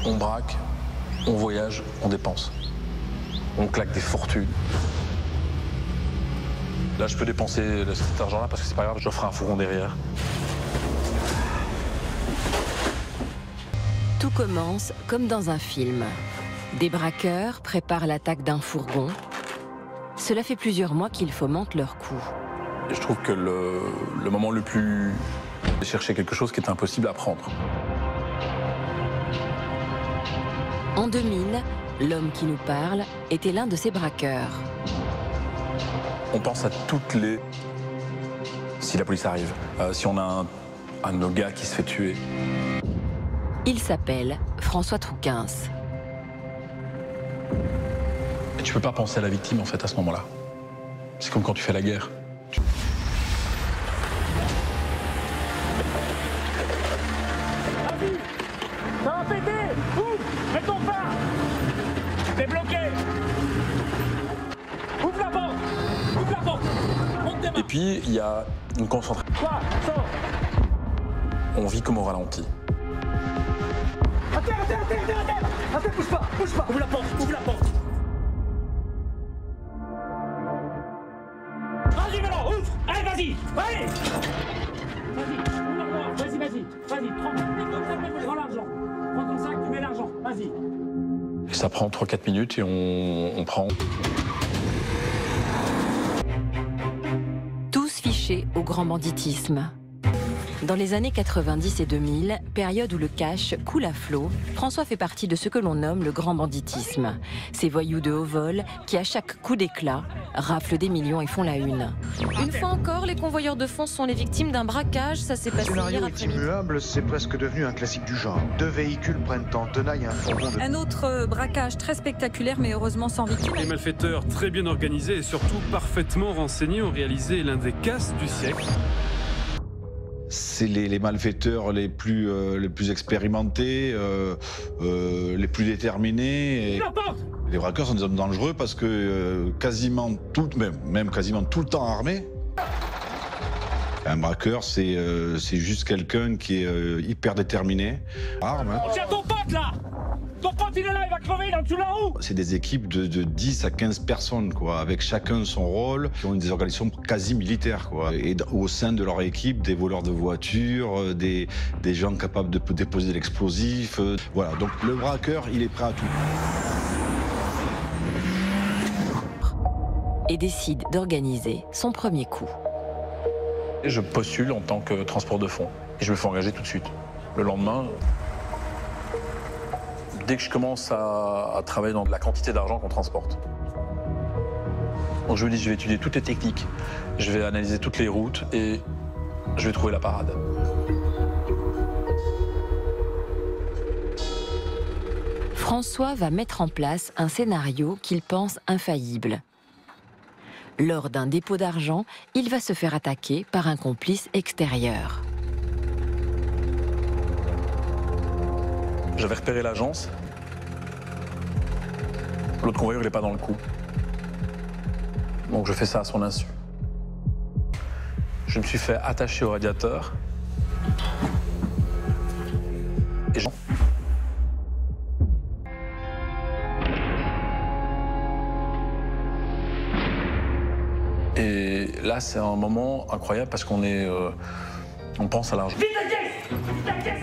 On braque, on voyage, on dépense. On claque des fortunes. Là, je peux dépenser cet argent-là parce que c'est pas grave, j'offre un fourgon derrière. Tout commence comme dans un film. Des braqueurs préparent l'attaque d'un fourgon. Cela fait plusieurs mois qu'ils fomentent leur coup. Je trouve que le moment le plus... c'est chercher quelque chose qui est impossible à prendre. En 2000, l'homme qui nous parle était l'un de ces braqueurs. On pense à toutes les... Si la police arrive, si on a un de nos gars qui se fait tuer. Il s'appelle François Trouquens. Et tu peux pas penser à la victime en fait à ce moment-là. C'est comme quand tu fais la guerre. Vas-y, ça va péter. Ouvre, mets ton phare. T'es bloqué. Ouvre la porte. Ouvre la porte. Monte tes mains. Et puis il y a une concentration. Quoi, sors. On vit comme au ralenti. Attends, bouge pas. Ouvre la porte, Vas-y, maintenant, ouvre. Allez, vas-y. Vas-y, prends l'argent. Prends ton sac, tu mets l'argent, vas-y. Et ça prend 3-4 minutes et on prend. Tous fichés au grand banditisme. Dans les années 90 et 2000, période où le cash coule à flot, François fait partie de ce que l'on nomme le grand banditisme. Ces voyous de haut vol qui, à chaque coup d'éclat, raflent des millions et font la une. Une fois encore, les convoyeurs de fonds sont les victimes d'un braquage. Ça s'est passé hier Le scénario est après-midi. immuable, c'est presque devenu un classique du genre. 2 véhicules prennent en tenaille un fourgon de... Un autre braquage très spectaculaire, mais heureusement sans victime. Les malfaiteurs, très bien organisés et surtout parfaitement renseignés, ont réalisé l'un des casses du siècle. C'est les malfaiteurs les plus expérimentés, les plus déterminés. Et les braqueurs sont des hommes dangereux parce que quasiment tout le temps armés. Un braqueur, c'est juste quelqu'un qui est hyper déterminé. Arme, hein. Tiens ton pote là. Ton pote il est là, il va crever, il est en dessous de la roue. C'est des équipes de 10 à 15 personnes, quoi, avec chacun son rôle, qui ont des organisations quasi militaires, quoi. Et au sein de leur équipe, des voleurs de voitures, des gens capables de déposer de l'explosif. Voilà, donc le braqueur, il est prêt à tout. Et décide d'organiser son premier coup. Et je postule en tant que transport de fonds. Et je me fais engager tout de suite. Le lendemain, dès que je commence à travailler dans la quantité d'argent qu'on transporte. Donc je me dis, je vais étudier toutes les techniques, je vais analyser toutes les routes et je vais trouver la parade. François va mettre en place un scénario qu'il pense infaillible. Lors d'un dépôt d'argent, il va se faire attaquer par un complice extérieur. J'avais repéré l'agence. L'autre convoyeur, il n'est pas dans le coup. Donc je fais ça à son insu. Je me suis fait attacher au radiateur. Et là, c'est un moment incroyable parce qu'on pense à l'argent.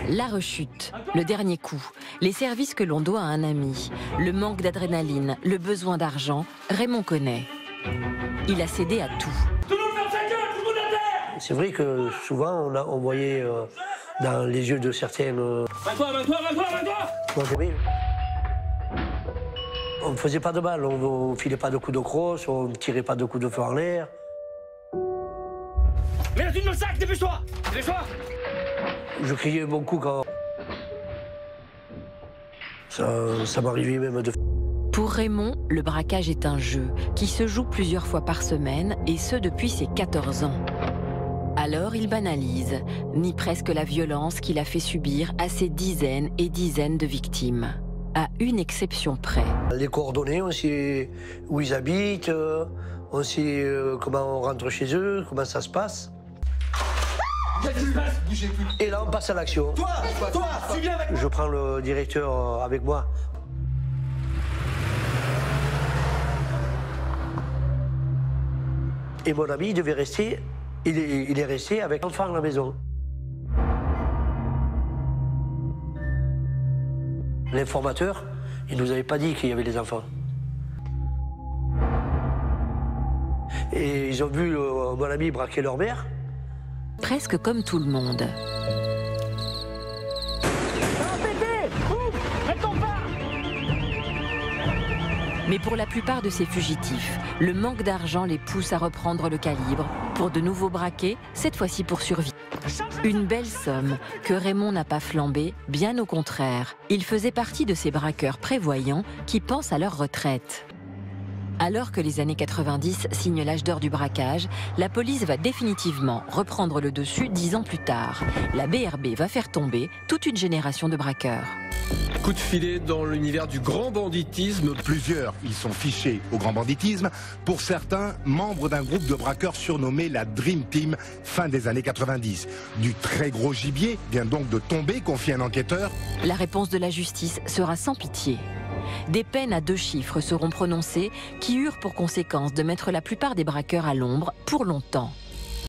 La rechute, le dernier coup, les services que l'on doit à un ami, le manque d'adrénaline, le besoin d'argent, Raymond connaît. Il a cédé à tout. C'est vrai que souvent on voyait dans les yeux de certaines... On ne faisait pas de balles, on ne filait pas de coups de crosse, on ne tirait pas de coups de feu en l'air. Mais là, tu me sacs, dépêche-toi. Je criais beaucoup quand... Ça m'arrivait même de... Pour Raymond, le braquage est un jeu qui se joue plusieurs fois par semaine et ce depuis ses 14 ans. Alors il banalise, nie presque la violence qu'il a fait subir à ses dizaines et dizaines de victimes. À une exception près. Les coordonnées, on sait où ils habitent, on sait comment on rentre chez eux, comment ça se passe. Qu'est-ce qui se passe? Bougez plus. Et là, on passe à l'action. Toi, tu viens avec moi. Je prends le directeur avec moi. Et mon ami, il devait rester, il est resté avec l'enfant à la maison. L'informateur, il nous avait pas dit qu'il y avait des enfants. Et ils ont vu mon ami braquer leur mère. Presque comme tout le monde. Mais pour la plupart de ces fugitifs, le manque d'argent les pousse à reprendre le calibre pour de nouveaux braquets, cette fois-ci pour survivre. Une belle somme que Raymond n'a pas flambé, bien au contraire. Il faisait partie de ces braqueurs prévoyants qui pensent à leur retraite. Alors que les années 90 signent l'âge d'or du braquage, la police va définitivement reprendre le dessus 10 ans plus tard. La BRB va faire tomber toute une génération de braqueurs. Coup de filet dans l'univers du grand banditisme. Plusieurs, ils sont fichés au grand banditisme. Pour certains, membres d'un groupe de braqueurs surnommé la Dream Team, fin des années 90. Du très gros gibier vient donc de tomber, confie un enquêteur. La réponse de la justice sera sans pitié. Des peines à 2 chiffres seront prononcées qui eurent pour conséquence de mettre la plupart des braqueurs à l'ombre pour longtemps.